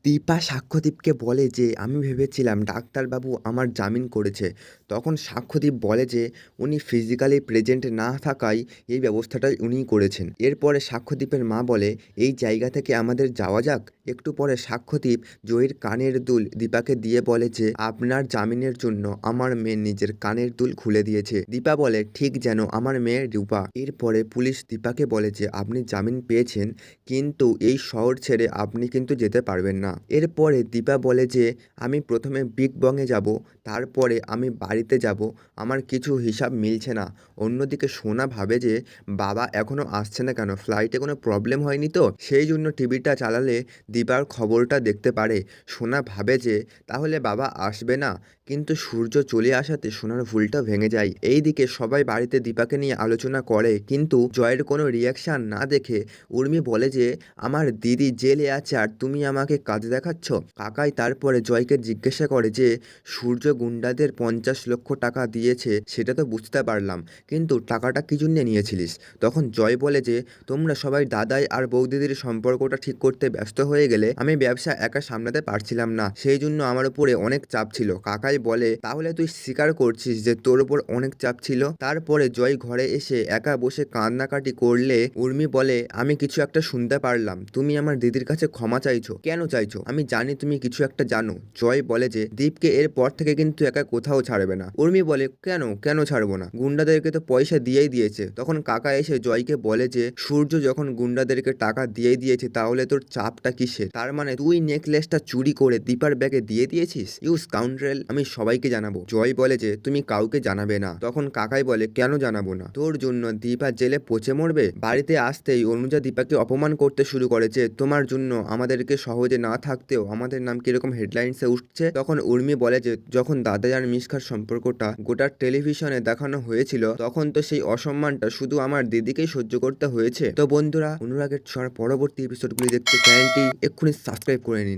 দীপা সাক্ষ্যদীপকে বলে যে আমি ভেবেছিলাম ডাক্তারবাবু আমার জামিন করেছে। তখন সাক্ষ্যদীপ বলে যে উনি ফিজিক্যালি প্রেজেন্ট না থাকায় এই ব্যবস্থাটাই উনিই করেছেন। এরপরে সাক্ষ্যদীপের মা বলে এই জায়গা থেকে আমাদের যাওয়া যাক। একটু পরে সাক্ষ্যদীপ জয়ীর কানের দুল দীপাকে দিয়ে বলে যে আপনার জামিনের জন্য আমার মেয়ে নিজের কানের দুল খুলে দিয়েছে। দীপা বলে ঠিক যেন আমার মেয়ে রূপা। এরপরে পুলিশ দীপাকে বলে যে আপনি জামিন পেয়েছেন, কিন্তু এই শহর ছেড়ে আপনি কিন্তু যেতে পারবেন না। এরপরে দীপা বলে যে আমি প্রথমে বিগ বংয়ে যাব, তারপরে আমি বাড়িতে যাব, আমার কিছু হিসাব মিলছে না। অন্যদিকে সোনা ভাবে যে বাবা এখনও আসছে না কেন, ফ্লাইটে কোনো প্রবলেম হয়নি তো, সেই জন্য টিভিটা চালালে দীপার খবরটা দেখতে পারে। সোনা ভাবে যে তাহলে বাবা আসবে না, কিন্তু সূর্য চলে আসাতে সোনার ভুলটা ভেঙে যায়। এইদিকে সবাই বাড়িতে দীপাকে নিয়ে আলোচনা করে, কিন্তু জয়ের কোনো রিয়াকশান না দেখে উর্মি বলে যে আমার দিদি জেলে আছে আর তুমি আমাকে কাজ দেখাচ্ছ। কাকাই তারপরে জয়কে জিজ্ঞাসা করে যে সূর্য গুন্ডাদের 50 লক্ষ টাকা দিয়েছে সেটা তো বুঝতে পারলাম, কিন্তু টাকাটা কি জন্য নিয়েছিলিস? তখন জয় বলে যে তোমরা সবাই দাদাই আর বৌদিদির সম্পর্কটা ঠিক করতে ব্যস্ত হয়ে গেলে আমি ব্যবসা একা সামলাতে পারছিলাম না, সেই জন্য আমার উপরে অনেক চাপ ছিল। কাকাই বলে তাহলে তুই স্বীকার করছিস যে তোর উপর অনেক চাপ ছিল? তারপরে জয় ঘরে এসে একা বসে কান্নাকাটি করলে উর্মি বলে আমি কিছু একটা শুনতে পারলাম, তুমি আমার দিদির কাছে ক্ষমা চাইছো, কেন চাইছো? আমি জানি তুমি কিছু একটা জানো। জয় বলে যে দীপকে এর পর থেকে কিন্তু একা কোথাও ছাড়বে না। উর্মি বলে কেন কেন ছাড়বো না, গুন্ডাদেরকে তো পয়সা দিয়েই দিয়েছে। তখন কাকা এসে জয়কে বলে যে সূর্য যখন গুন্ডাদেরকে টাকা দিয়েই দিয়েছে তাহলে তোর চাপটা কিসের? তার মানে তুই নেকলেসটা চুরি করে দীপার ব্যাগে দিয়ে দিয়েছিস? ইউ স্কাউন্ড্রেল, আমি সবাইকে জানাবো। জয় বলে যে তুমি কাউকে জানাবে না। তখন কাকাই বলে কেন জানাবো না, তোর জন্য দীপা জেলে পচে মরবে। বাড়িতে আসতেই অনুজা দীপাকে অপমান করতে শুরু করে যে তোমার জন্য আমাদেরকে সহজে না থাকতেও আমাদের নাম কিরকম হেডলাইন্সে উঠছে। তখন উর্মি বলে যে যখন দাদাই আর মিশকার সম্পর্কটা গোটা টেলিভিশনে দেখানো হয়েছিল তখন তো সেই অসম্মানটা শুধু আমার দিদিকেই সহ্য করতে হয়েছে। তো বন্ধুরা, অনুরাগের ছোঁয়ার পরবর্তী এপিসোডগুলি দেখতে চ্যানেলটি এক্ষুনি সাবস্ক্রাইব করে নিন।